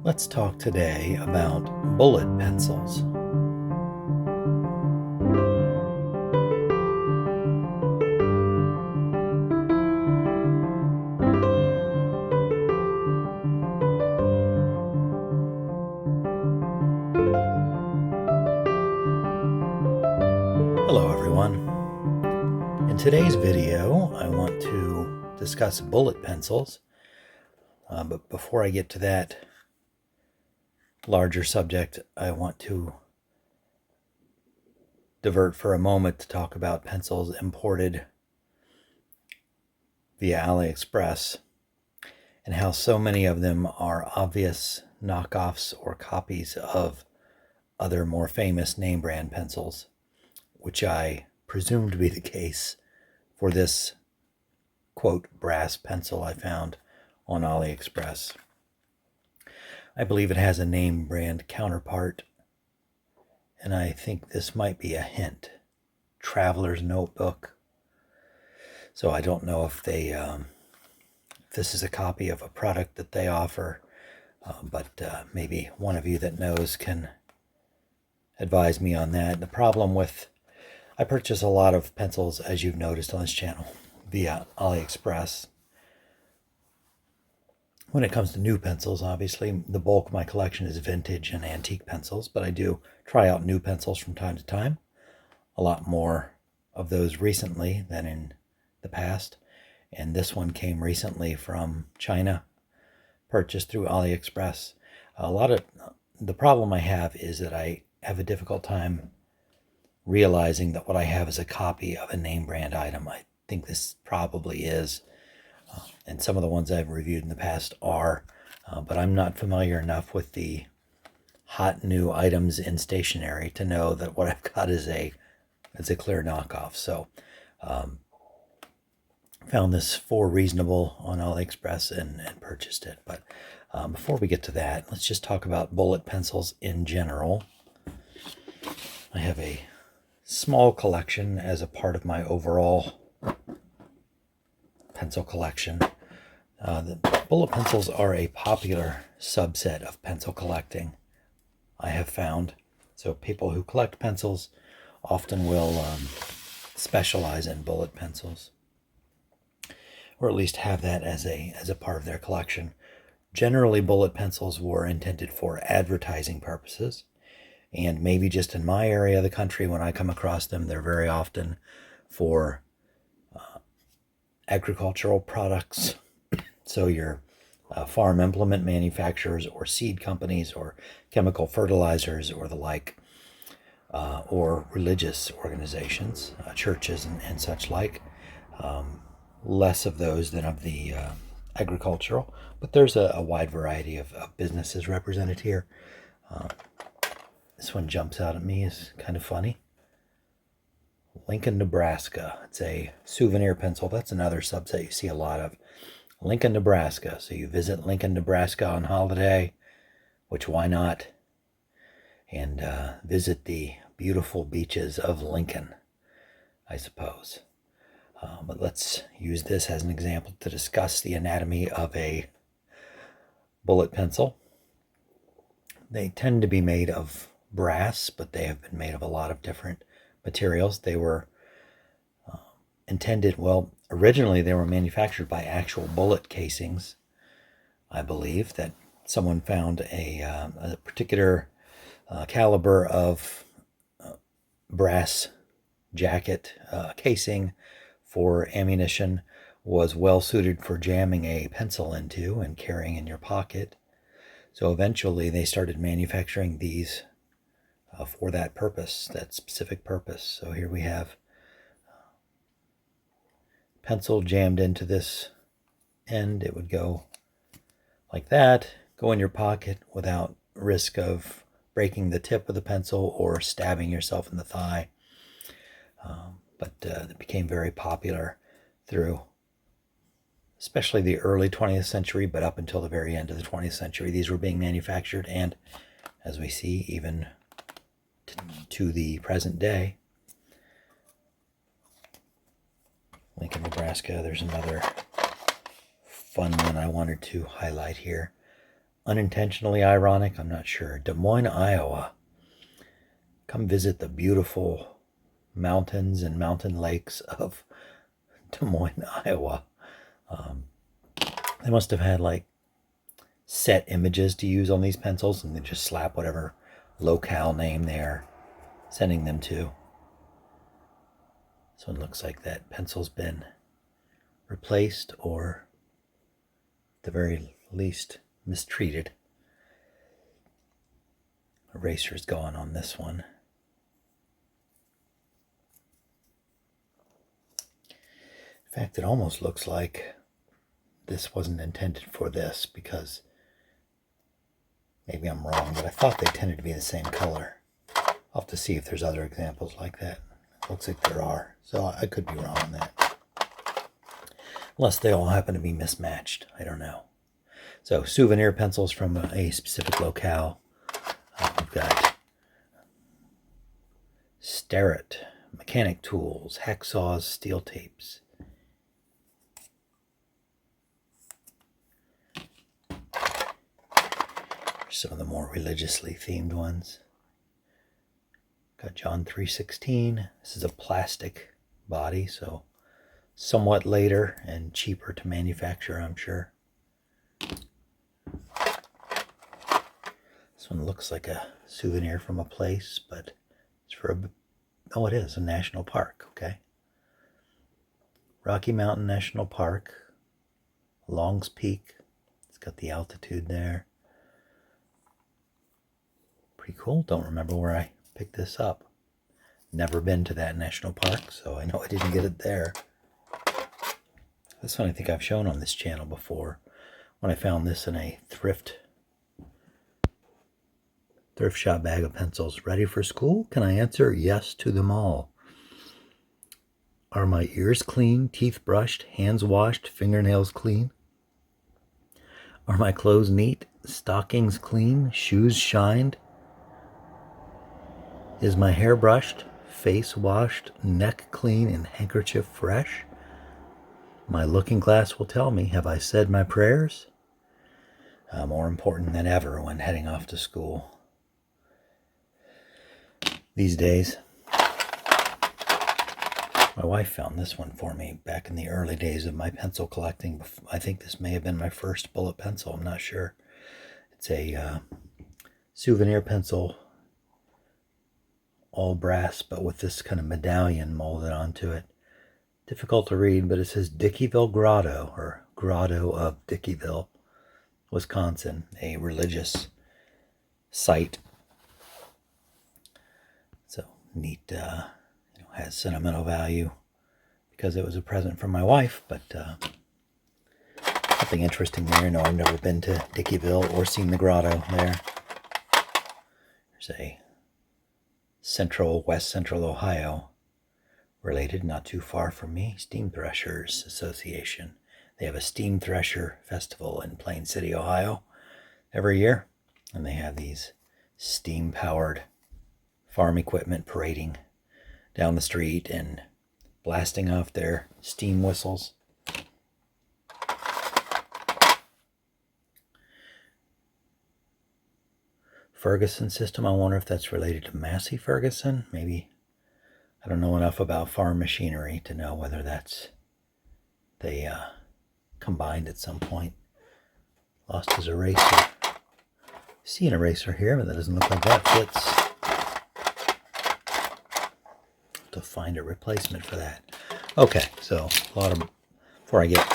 Let's talk today about bullet pencils. Hello everyone. In today's video, I want to discuss bullet pencils. But before I get to that larger subject, I want to divert for a moment to talk about pencils imported via AliExpress and how so many of them are obvious knockoffs or copies of other more famous name brand pencils, which I presume to be the case for this, quote, brass pencil I found on AliExpress. I believe it has a name brand counterpart, and I think this might be a hint. Traveler's Notebook. So I don't know if this is a copy of a product that they offer, but maybe one of you that knows can advise me on that. The problem with, I purchase a lot of pencils, as you've noticed on this channel, via AliExpress. When it comes to new pencils, obviously, the bulk of my collection is vintage and antique pencils, but I do try out new pencils from time to time. A lot more of those recently than in the past. And this one came recently from China, purchased through AliExpress. The problem I have is that I have a difficult time realizing that what I have is a copy of a name brand item. I think this probably is. And some of the ones I've reviewed in the past are, but I'm not familiar enough with the hot new items in stationery to know that what I've got is a clear knockoff. So found this for reasonable on AliExpress and purchased it. But before we get to that, let's just talk about bullet pencils in general. I have a small collection as a part of my overall pencil collection. The bullet pencils are a popular subset of pencil collecting, I have found. So people who collect pencils often will specialize in bullet pencils, or at least have that as a part of their collection. Generally, bullet pencils were intended for advertising purposes, and maybe just in my area of the country, when I come across them, they're very often for agricultural products. So your farm implement manufacturers or seed companies or chemical fertilizers or the like, or religious organizations, churches and such like. Less of those than of the agricultural, but there's a wide variety of businesses represented here. This one jumps out at me as kind of funny. Lincoln, Nebraska. It's a souvenir pencil. That's another subset you see a lot of. Lincoln, Nebraska. So you visit Lincoln, Nebraska on holiday, which why not? And visit the beautiful beaches of Lincoln, I suppose. But let's use this as an example to discuss the anatomy of a bullet pencil. They tend to be made of brass, but they have been made of a lot of different materials. They were intended, well, originally they were manufactured by actual bullet casings. I believe that someone found a particular caliber of brass jacket casing for ammunition was well suited for jamming a pencil into and carrying in your pocket. So eventually they started manufacturing these for that purpose, that specific purpose. So here we have pencil jammed into this end. It would go like that, go in your pocket without risk of breaking the tip of the pencil or stabbing yourself in the thigh. But it became very popular through especially the early 20th century, but up until the very end of the 20th century, these were being manufactured, and as we see, even to the present day. Lincoln, Nebraska. There's another fun one I wanted to highlight here. unintentionally ironic, I'm not sure. Des Moines, Iowa. Come visit the beautiful mountains and mountain lakes of Des Moines, Iowa. They must have had like set images to use on these pencils, and they just slap whatever locale name they're sending them to. So it looks like that pencil's been replaced, or at the very least mistreated. Eraser's gone on this one. In fact, it almost looks like this wasn't intended for this, because maybe I'm wrong, but I thought they tended to be the same color. I'll have to see if there's other examples like that. It looks like there are, so I could be wrong on that. Unless they all happen to be mismatched, I don't know. So souvenir pencils from a specific locale. We've got Starrett, mechanic tools, hacksaws, steel tapes. Some of the more religiously themed ones. Got John 3:16. This is a plastic body, so somewhat later and cheaper to manufacture, I'm sure. This one looks like a souvenir from a place, but it's for oh, it is a national park, okay. Rocky Mountain National Park, Longs Peak. It's got the altitude there. Pretty cool. Don't remember where I picked this up. Never been to that national park, so I know I didn't get it there. This one I think I've shown on this channel before, when I found this in a thrift shop bag of pencils. Ready for school? Can I answer yes to them all? Are my ears clean, teeth brushed, hands washed, fingernails clean? Are my clothes neat, stockings clean, shoes shined? Is my hair brushed, face washed, neck clean, and handkerchief fresh? My looking glass will tell me, have I said my prayers? More important than ever when heading off to school these days. My wife found this one for me back in the early days of my pencil collecting. I think this may have been my first bullet pencil, I'm not sure. It's a souvenir pencil, all brass, but with this kind of medallion molded onto it. Difficult to read, but it says Dickeyville Grotto, or Grotto of Dickeyville, Wisconsin, a religious site. So neat, has sentimental value because it was a present from my wife, but nothing interesting there. No, I've never been to Dickeyville or seen the grotto there. There's a West Central Ohio, related not too far from me, Steam Threshers Association. They have a steam thresher festival in Plain City, Ohio every year, and they have these steam-powered farm equipment parading down the street and blasting off their steam whistles. Ferguson system, I wonder if that's related to Massey Ferguson. Maybe. I don't know enough about farm machinery to know whether they combined at some point. Lost his eraser. I see an eraser here, but that doesn't look like that fits. To find a replacement for that. Okay, so before I get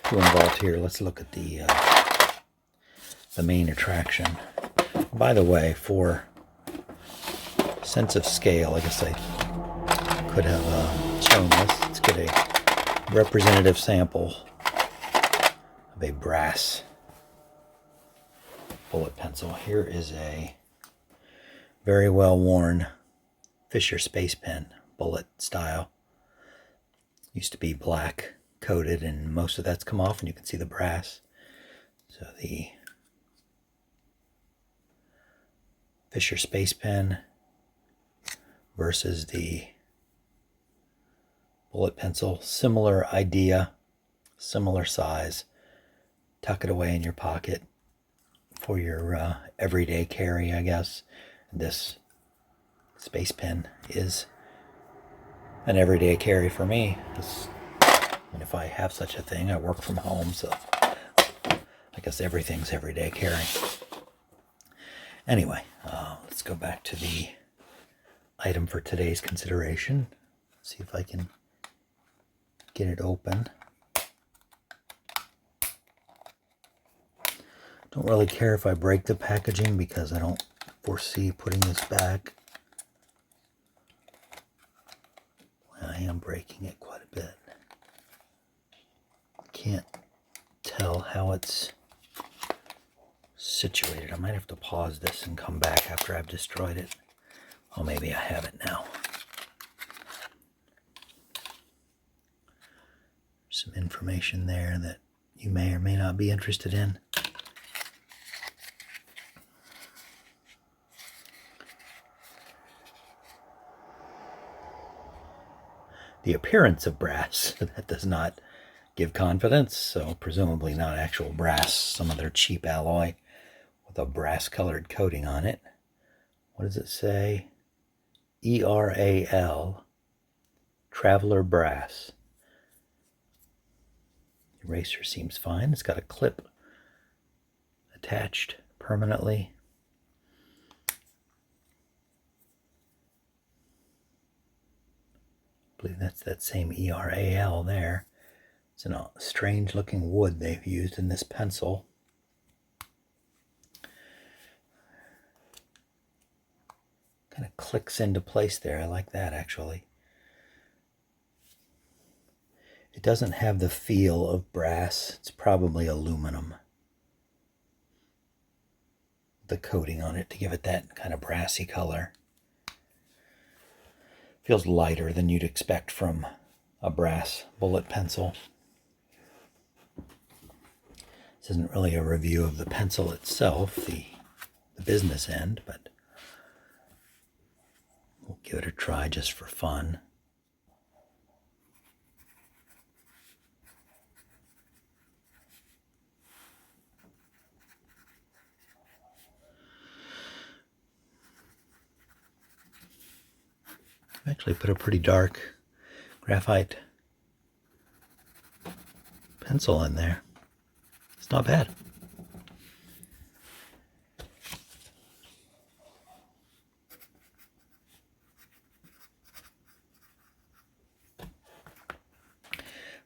too involved here, let's look at the main attraction. By the way, for sense of scale, I guess I could have shown this. Let's get a representative sample of a brass bullet pencil. Here is a very well worn Fisher Space Pen, bullet style. Used to be black coated, and most of that's come off, and you can see the brass. So the Fisher Space Pen versus the bullet pencil. Similar idea, similar size. Tuck it away in your pocket for your everyday carry, I guess. This space pen is an everyday carry for me. And if I have such a thing, I work from home, so I guess everything's everyday carry. Anyway, let's go back to the item for today's consideration. See if I can get it open. Don't really care if I break the packaging because I don't foresee putting this back. I am breaking it quite a bit. Can't tell how it's situated. I might have to pause this and come back after I've destroyed it. Oh, maybe I have it now. Some information there that you may or may not be interested in. The appearance of brass, that does not give confidence, so presumably not actual brass, some other cheap alloy with a brass colored coating on it. What does it say? ERAL, Traveler Brass. Eraser seems fine. It's got a clip attached permanently. I believe that's that same ERAL there. It's a strange looking wood they've used in this pencil. Kind of clicks into place there. I like that, actually. It doesn't have the feel of brass. It's probably aluminum. The coating on it to give it that kind of brassy color. Feels lighter than you'd expect from a brass bullet pencil. This isn't really a review of the pencil itself, the business end, but we'll give it a try just for fun. I've actually put a pretty dark graphite pencil in there. It's not bad.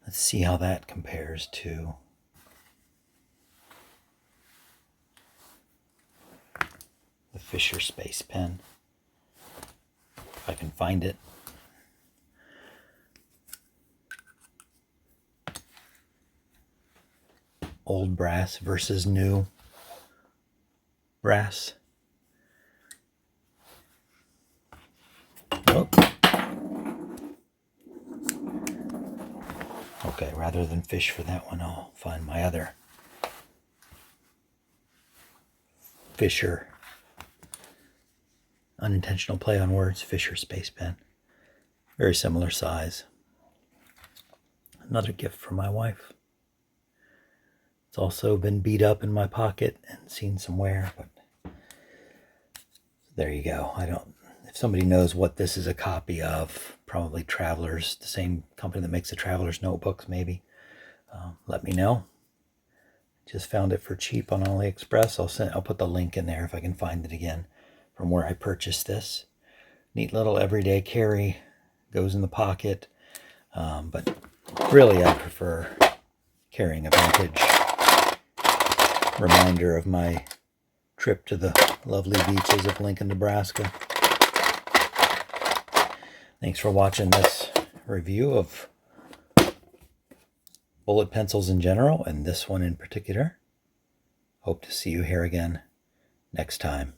Let's see how that compares to the Fisher Space Pen. If I can find it. Old brass versus new brass. Oh. Okay, rather than fish for that one, I'll find my other Fisher. Unintentional play on words, Fisher Space Pen. Very similar size. Another gift from my wife. It's also been beat up in my pocket and seen some wear, but there you go. If somebody knows what this is a copy of, probably Travelers, the same company that makes the Travelers notebooks, maybe. Let me know. Just found it for cheap on AliExpress. I'll put the link in there if I can find it again from where I purchased this. Neat little everyday carry, goes in the pocket, but really I prefer carrying a vintage reminder of my trip to the lovely beaches of Lincoln, Nebraska. Thanks for watching this review of bullet pencils in general, and this one in particular. Hope to see you here again next time.